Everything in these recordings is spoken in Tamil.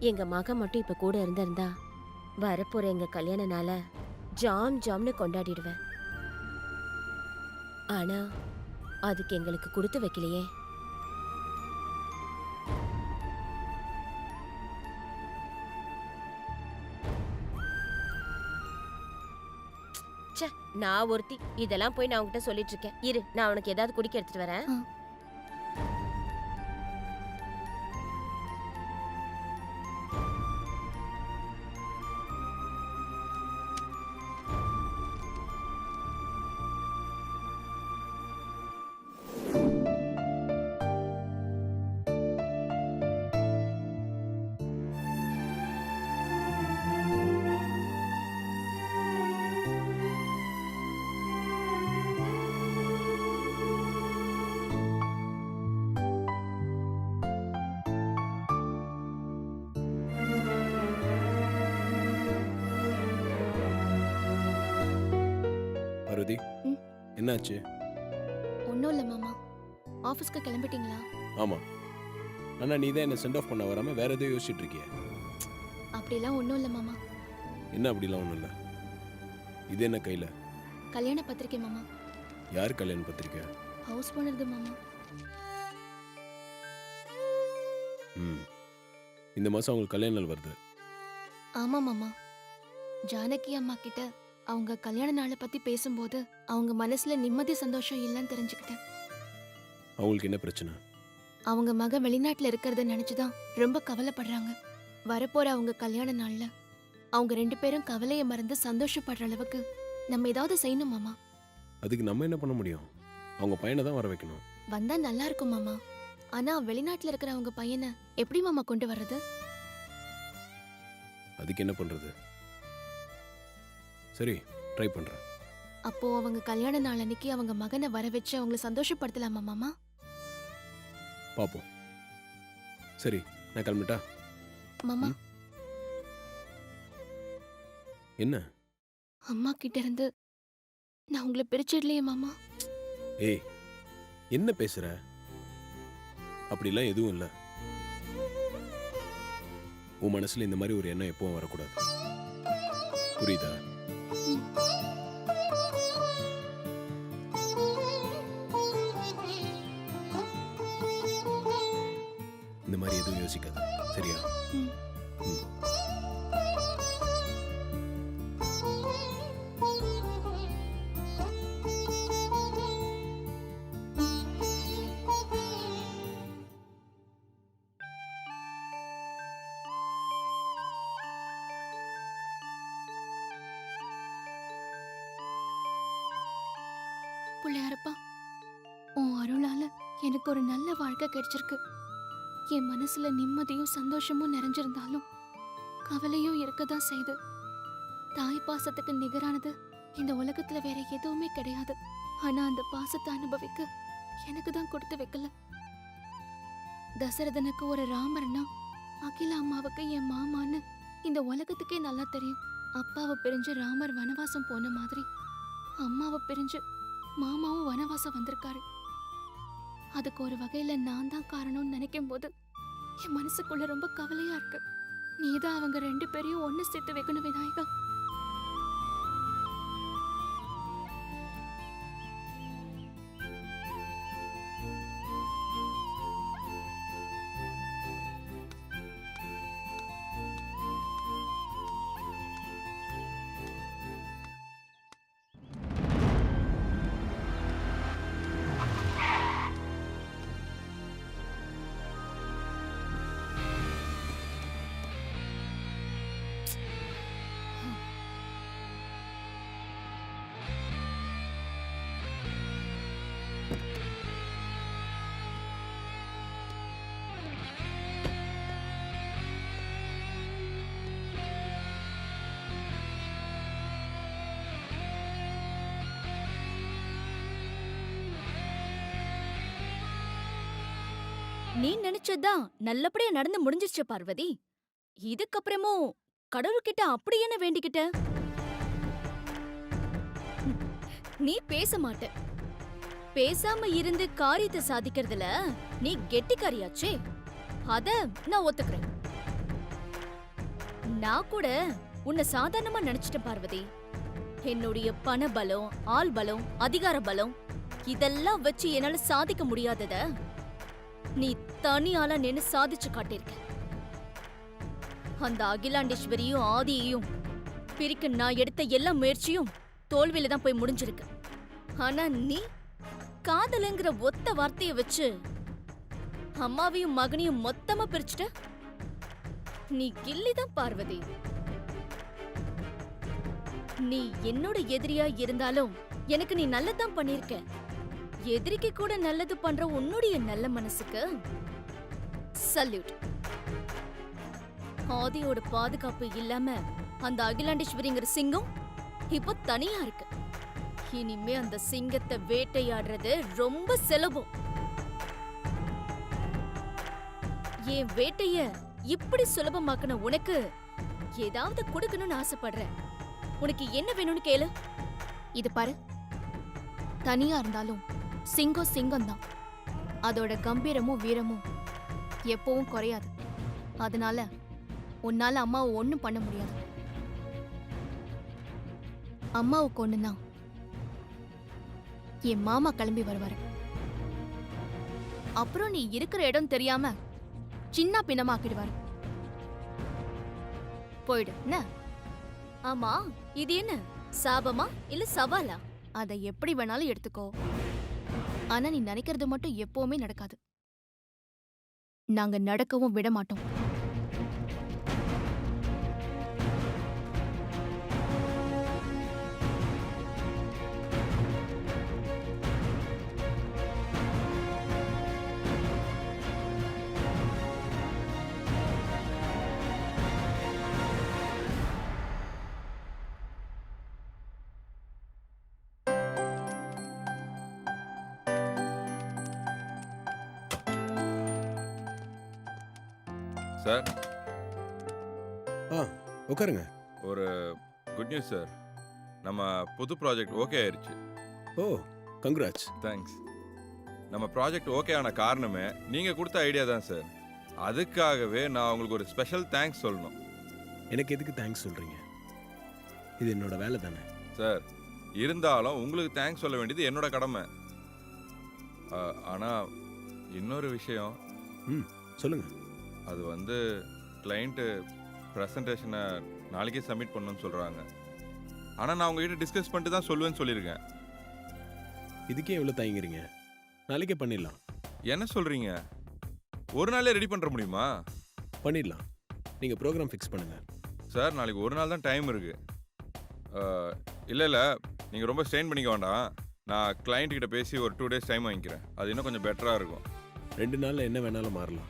எங்க மகன் மட்டும் இப்ப கூட இருந்திருந்தா வரப்போற எங்க கல்யாண நாள ஜாம் ஜாம்னு கொண்டாடிடுவேன். ஆனா அதுக்கு எங்களுக்கு கொடுத்து வைக்கலையே. ச்சே, நான் ஒருத்தி இதெல்லாம் போய் நான் உன்கிட்ட சொல்லிட்டு இருக்கேன். இரு, நான் உனக்கு ஏதாவது குடிக்க எடுத்துட்டு வரேன். பார்வதி, என்னாச்சு? ஒன்றும் இல்லை மாமா. ஆஃபீஸ்க்கு கிளம்பிட்டீங்களா? ஆமாம். ஆனால் நீ தான் என்னை சென்ட் ஆஃப் பண்ண வராமல் வேற எதையும் யோசிச்சுட்டு இருக்கிய. அப்படிலாம் ஒன்றும் இல்லை மாமா. என்ன அப்படிலாம் ஒன்றும் இல்லை. இது என்ன கையில்? கல்யாண பத்திரிக்கை மாமா. யார் கல்யாண பத்திரிக்கை? ஹவுஸ் ஓனர்து மாமா. இந்த மாதம் அவங்களுக்கு கல்யாண நாள் வருது. ஆமாம் மாமா. ஜானகி அம்மா கிட்ட அவங்க கல்யாண நாளை பற்றி பேசும்போது அவங்க மனசுல நிம்மதி சந்தோஷம் இல்லைன்னு தெரிஞ்சுக்கிட்டேன். அவங்களுக்கு என்ன பிரச்சனை? அவங்க மக வெளிநாட்டில் இருக்கிறத நினச்சிதான் ரொம்ப கவலைப்படுறாங்க. வரப்போற அவங்க கல்யாண நாள்ல அவங்க 2 பேரும் கவலையை மறந்து சந்தோஷப்படுற அளவுக்கு நம்ம ஏதாவது செய்யணும் மாமா. அதுக்கு நம்ம என்ன பண்ண முடியும்? அவங்க பையனை தான் வர வைக்கணும். வந்தா நல்லா இருக்கும் மாமா. ஆனா வெளிநாட்டுல இருக்கிற அவங்க பையனை எப்படி மாமா கொண்டு வர்றது? அதுக்கு என்ன பண்றது? சரி, ட்ரை பண்றேன். அப்போ அவங்க கல்யாண நாள் அன்னைக்கு அவங்க மகனை வர வச்சு அவங்களை சந்தோஷப்படுத்தலாமா மாமா? பாப்போம். சரி, நான் கிளம்பிட்டா? மாமா, என்ன? அம்மா கிட்ட இருந்து நான் உங்களை பிரிச்சிடலையே மாமா. ஏய், என்ன பேசுற? அப்படிலாம் எதுவும் இல்லை. உன் மனசுல இந்த மாதிரி ஒரு எண்ணம் எப்பவும் வரக்கூடாது. புரியுதா? இந்த மாதிரி எதுவும் யோசிக்காத, சரியா? பிள்ளையாரப்பா, உன் அருளால எனக்கு ஒரு நல்ல வாழ்க்கை கிடைச்சிருக்கு. என் மனசுல நிம்மதியும் சந்தோஷமும் நிறைஞ்சிருந்தாலும் கவலையும் இருக்கதான் செய்து. தாய் பாசத்துக்கு நிகரானது இந்த உலகத்துல வேற எதுவுமே கிடையாது. ஆனா அந்த பாசத்தை அனுபவிக்க எனக்கு தான் கொடுத்து வைக்கல. தசரதனுக்கு ஒரு ராமர்னா அகில அம்மாவுக்கு என் மாமான்னு இந்த உலகத்துக்கே நல்லா தெரியும். அப்பாவை பிரிஞ்சு ராமர் வனவாசம் போன மாதிரி அம்மாவை பிரிஞ்சு மாமாவும் வனவாசம் வந்திருக்காரு. அதுக்கு ஒரு வகையில நான் தான் காரணம்னு நினைக்கும் போது என் மனசுக்குள்ள ரொம்ப கவலையா இருக்கு. நீதான் அவங்க 2 பேரையும் ஒன்னு சேர்த்து வைக்கணும் விநாயகா. நீ நினைச்சதுதான் நல்லபடியா நடந்து முடிஞ்சிருச்சு பார்வதி. இதுக்கப்புறமும் கடவுள்கிட்ட அப்படி என்ன வேண்டிக்கிட்ட? நீ பேச மாட்ட. பேசாம இருந்து காரியத்தை சாதிக்கிறதுல நீ கெட்டிக்காரியாச்சே. அத நான் ஒத்துக்கிறேன். நான் கூட உன்னை சாதாரணமா நினைச்சிட்டேன் பார்வதி. என்னுடைய பண பலம், ஆள் பலம், அதிகார பலம் இதெல்லாம் வச்சு என்னால சாதிக்க முடியாதத நீ தனி ஆளா நின்னு சாதிச்சு காட்டியிருக்க. அந்த அகிலாண்டேஸ்வரியும் ஆதியையும் பிரிக்க நான் எடுத்த எல்லா முயற்சியும் தோல்வியில தான் போய் முடிஞ்சிருக்கு. ஆனா நீ காதலுங்கிற ஒத்த வார்த்தைய வச்சு அம்மாவையும் மகனையும் மொத்தமா பிரிச்சுட்ட. நீ கில்லிதான் பார்வதி. நீ என்னோட எதிரியா இருந்தாலும் எனக்கு நீ நல்லதான் பண்ணிருக்க. எதிரிக்கு கூட நல்லது பண்ற உன்னுடைய நல்ல மனசுக்கு சல்யூட். ஆதியோட பாதுகாப்பு இல்லாம அந்த அகிலாண்டேஸ்வரிங்கிற சிங்கம் இப்போ தனியா இருக்கு. இனிமே அந்த சிங்கத்தை வேட்டையாடுறது ரொம்ப சுலபம். என் வேட்டைய இப்படி சுலபமாக்குன உனக்கு ஏதாவது கொடுக்கணும்னு ஆசைப்படுறேன். உனக்கு என்ன வேணும்னு கேளு. இது பாரு, தனியா இருந்தாலும் சிங்கம் சிங்கம் தான். அதோட கம்பீரமும் வீரமும் எப்பவும் குறையாது. அதனால உன்னால அம்மாவை ஒண்ணும் பண்ண முடியாது. அம்மாவுக்கு ஒண்ணுன்னா என் மாமா கிளம்பி வருவாரு. அப்புறம் நீ இருக்கிற இடம் தெரியாம சின்ன பின்னமாக்கிடுவாரு. போயிடு என்ன? ஆமா, இது என்ன சாபமா இல்ல சவாலா? அதை எப்படி வேணாலும் எடுத்துக்கோ. ஆனா நீ நினைக்கிறது மட்டும் எப்பவுமே நடக்காது. நாங்க நடக்கவும் விட மாட்டோம். சார், உட்காருங்க. ஒரு குட் நியூஸ் சார். நம்ம புது ப்ராஜெக்ட் ஓகே ஆயிடுச்சு. ஓ, கங்க்ராட்ஸ். தேங்க்ஸ். நம்ம ப்ராஜெக்ட் ஓகே ஆன காரணமே நீங்கள் கொடுத்த ஐடியா தான் சார். அதுக்காகவே நான் உங்களுக்கு ஒரு ஸ்பெஷல் தேங்க்ஸ் சொல்லணும். எனக்கு எதுக்கு தேங்க்ஸ் சொல்கிறீங்க? இது என்னோட வேலை தானே. சார், இருந்தாலும் உங்களுக்கு தேங்க்ஸ் சொல்ல வேண்டியது என்னோட கடமை. ஆனால் இன்னொரு விஷயம். சொல்லுங்கள். அது வந்து கிளைண்ட்டு ப்ரெசன்டேஷனை நாளைக்கே சப்மிட் பண்ணணும்னு சொல்கிறாங்க. ஆனால் நான் உங்ககிட்ட டிஸ்கஸ் பண்ணிட்டு தான் சொல்லுவேன்னு சொல்லியிருக்கேன். இதுக்கே எவ்வளோ தயங்குறீங்க? நாளைக்கே பண்ணிடலாம். என்ன சொல்கிறீங்க? ஒரு நாளே ரெடி பண்ணுற முடியுமா? பண்ணிடலாம். நீங்கள் ப்ரோக்ராம் ஃபிக்ஸ் பண்ணுங்கள். சார், நாளைக்கு ஒரு நாள் தான் டைம் இருக்குது. இல்லை நீங்கள் ரொம்ப ஸ்ட்ரெயின் பண்ணிக்க வேண்டாம். நான் கிளைண்ட்டுக்கிட்ட பேசி ஒரு 2 days டைம் வாங்கிக்கிறேன். அது இன்னும் கொஞ்சம் பெட்டராக இருக்கும். 2 நாளில் என்ன வேணாலும் மாறலாம்.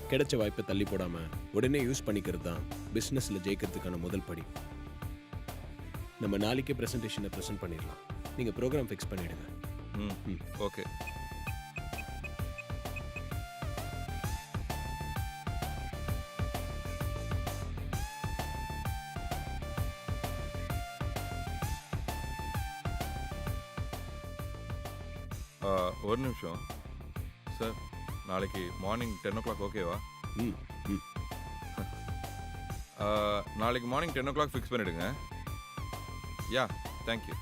கிடைச்ச வாய்ப்பை தள்ளி போடாமல் உடனே யூஸ் பண்ணிக்கிறது தான் பிஸ்னஸில் ஜெயிக்கிறதுக்கான முதல் படி. நம்ம நாளைக்கே ப்ரெசன்டேஷனை ப்ரெசென்ட் பண்ணிடலாம். நீங்கள் ப்ரோக்ராம் ஃபிக்ஸ் பண்ணிவிடுங்க. ஓகே. ஒரு நிமிஷம் சார். நாளைக்கு மார்னிங் 10 o'clock ஓகேவா? நாளைக்கு மார்னிங் 10 o'clock ஃபிக்ஸ் பண்ணிவிடுங்க. யா, தேங்க்யூ.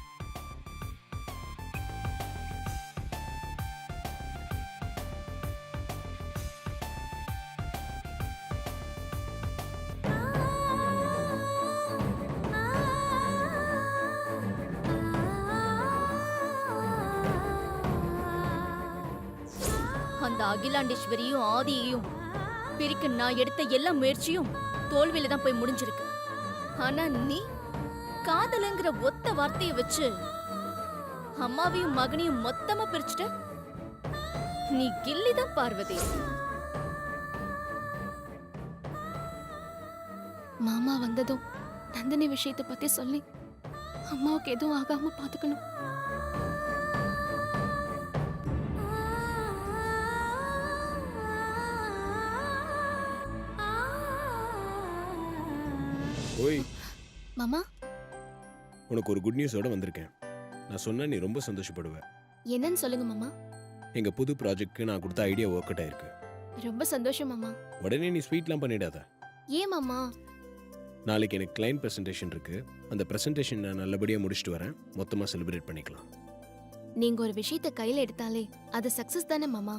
அந்த அகிலாண்டேஸ்வரியும் ஆதியையும் பிரிக்க நான் எடுத்த எல்லா முயற்சியும் தோல்வியில தான் போய் முடிஞ்சிருக்கு. ஆனா நீ காதலுங்கிற ஒத்த வார்த்தைய வச்சு அம்மாவையும் மகனையும் மொத்தமா பிரிச்சுட்ட. நீ கில்லிதான் பார்வதி. மாமா வந்ததும் நந்தினி விஷயத்தை பத்தி சொல்லி அம்மாவுக்கு எதுவும் ஆகாம பாத்துக்கணும். ஓய் மாமா, உனக்கு ஒரு குட் நியூஸோட வந்திருக்கேன். நான் சொன்னா நீ ரொம்ப சந்தோஷப்படுவ. என்னன்னு சொல்லுங்க மாமா. எங்க புது ப்ராஜெக்ட்க்கு நான் கொடுத்த ஐடியா ஒர்க் அவுட் ஆயிருக்கு. ரொம்ப சந்தோஷம் மாமா. உடனே நீ ஸ்வீட்லாம் பண்ணிடாத. ஏன் மாமா? நாளைக்கு எனக்கு கிளைண்ட் ப்ரெசன்டேஷன் இருக்கு. அந்த ப்ரெசன்டேஷன் நான் நல்லபடியாக முடிச்சுட்டு வரேன். மொத்தமாக செலிப்ரேட் பண்ணிக்கலாம். நீங்க ஒரு விஷயத்தை கையில எடுத்தாலே அது சக்சஸ் தானே மாமா.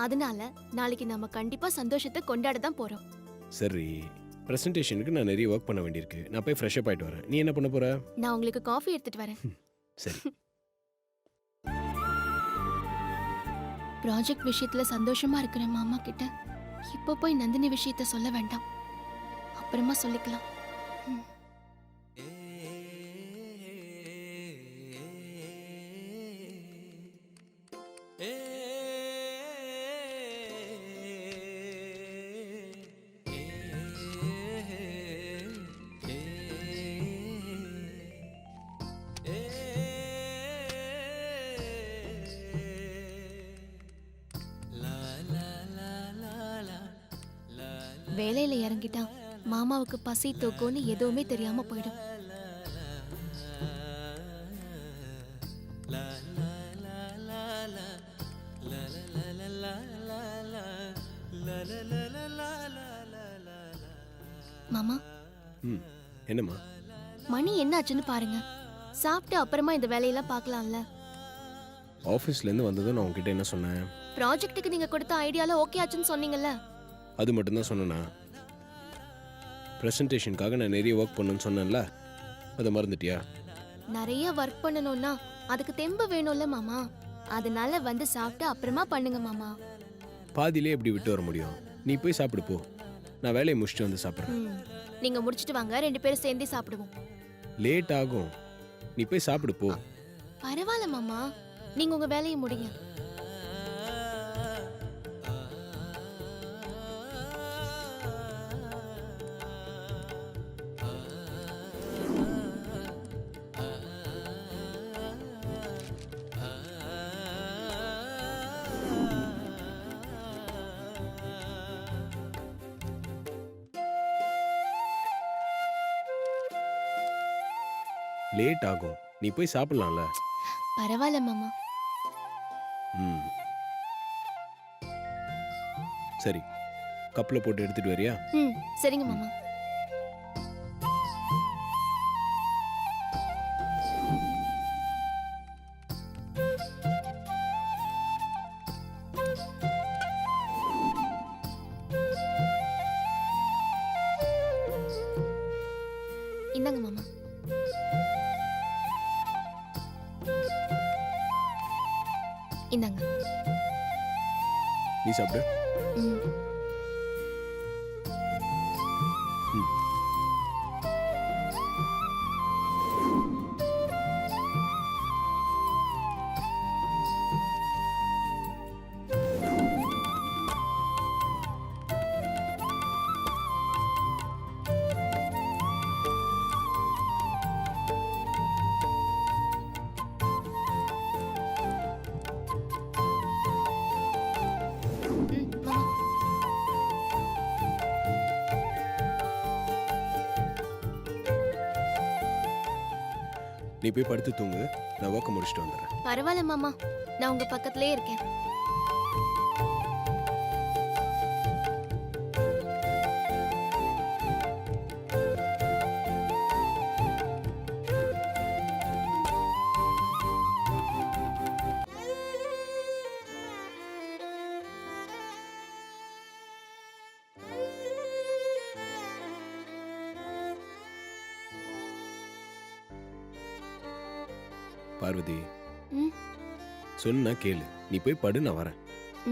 அதனால நாளைக்கு நம்ம கண்டிப்பா சந்தோஷத்தை கொண்டாட தான் போறோம். சரி, ப்ரெசன்டேஷனுக்கு நான் நிறைய ஒர்க் பண்ண வேண்டியிருக்கு. நான் போய் ஃப்ரெஷ்அப் ஆகிட்டு வரேன். நீ என்ன பண்ண போற? நான் உங்களுக்கு காஃபி எடுத்துட்டு வரேன். சரி. ப்ராஜெக்ட் விஷயத்துல சந்தோஷமா இருக்கிற மாமா கிட்ட இப்போ போய் நந்தினி விஷயத்த சொல்ல வேண்டாம், அப்புறமா சொல்லிக்கலாம். வேலையில இறங்கிட்டா மாமாவுக்கு பசி தூக்கம்னு எதுவுமே தெரியாம போயிடும். மாமா, ம், என்னம்மா? மணி என்ன ஆச்சுன்னு பாருங்க. சாப்பிட்டு அப்புறமா இந்த வேலையெல்லாம் பார்க்கலாம்ல. ஆஃபீஸ்லேருந்து வந்ததும் நான் உங்ககிட்ட என்ன சொன்னேன்? ப்ராஜெக்ட்டுக்கு நீங்க கொடுத்த ஐடியால ஓகே ஆச்சுன்னு சொன்னீங்கல்ல. அது மட்டும்தான் சொன்னேனா? ப்ரெசன்டேஷனுக்காக நான் நிறைய ஒர்க் பண்ணணும்னு சொன்னேன்ல, அதை மறந்துட்டியா? நிறைய ஒர்க் பண்ணணும்னா அதுக்கு தெம்பு வேணும்ல மாமா. அதனால வந்து சாப்பிட்டு அப்புறமா பண்ணுங்க மாமா. பாதியிலே எப்படி விட்டு வர முடியும்? நீ போய் சாப்பிடு போ. நான் வேலையை முடிச்சுட்டு வந்து சாப்பிட்றேன். நீங்க முடிச்சிட்டு வாங்க, 2 பேரும் சேர்ந்தே சாப்பிடுவோம். லேட் ஆகும். நீ போய் சாப்பிடு போ. பரவாயில்ல மாமா, நீங்க உங்க வேலையை முடிங்க. லேட் ஆகும். நீ போய் சாப்பிடலாம்ல. பரவாயில்ல மாமா. ம், சரி. கப்பில் போட்டு எடுத்துட்டு வரியா? சரிங்க மாமா. இந்தாங்க மாமா. இந்தாங்க. நீ சாப்பிடு. ம். ம். மாமா. நீ போய் படுத்து தூங்கு. நான் ஒர்க்கை முடிச்சுட்டு வந்துடுறேன். பரவாயில்ல மாமா, நான் உங்க பக்கத்துலயே இருக்கேன். பார்வதி, ம். சொன்னா கேளு. நீ போய் படு, நான் வரேன்.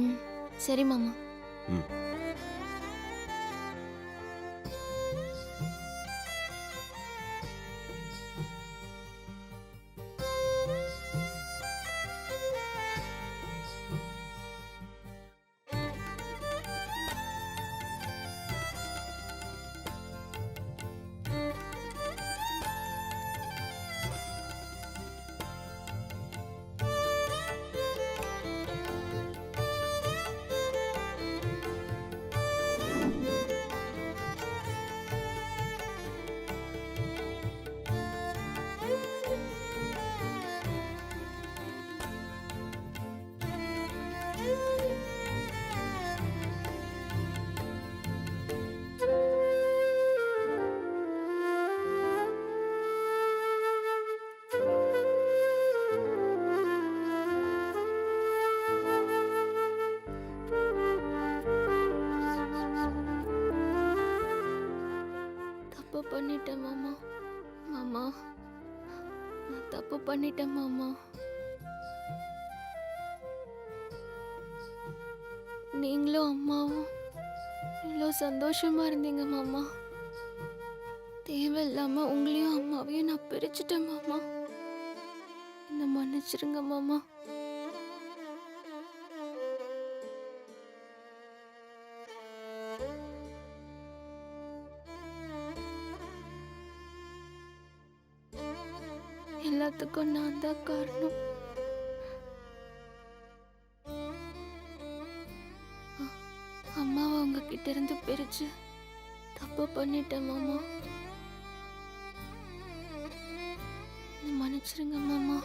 ம். சரி மாமா. ம். பண்ணிட்டேன் மாமா. மாமா, நான் தப்பு பண்ணிட்டேன் மாமா. நீங்களும் அம்மாவும் இவ்வளோ சந்தோஷமா இருந்தீங்க மாமா. தேவையில்லாம உங்களையும் அம்மாவையும் நான் பிரிச்சுட்டேன் மாமா. என்ன மன்னிச்சிருங்க மாமா. எல்லாத்துக்கும் நான் தான் காரணம். அம்மாவை உங்ககிட்ட இருந்து பிரிச்சு தப்பு பண்ணிட்டேன் மாமா. என்னை மன்னிச்சிருங்க மாமா.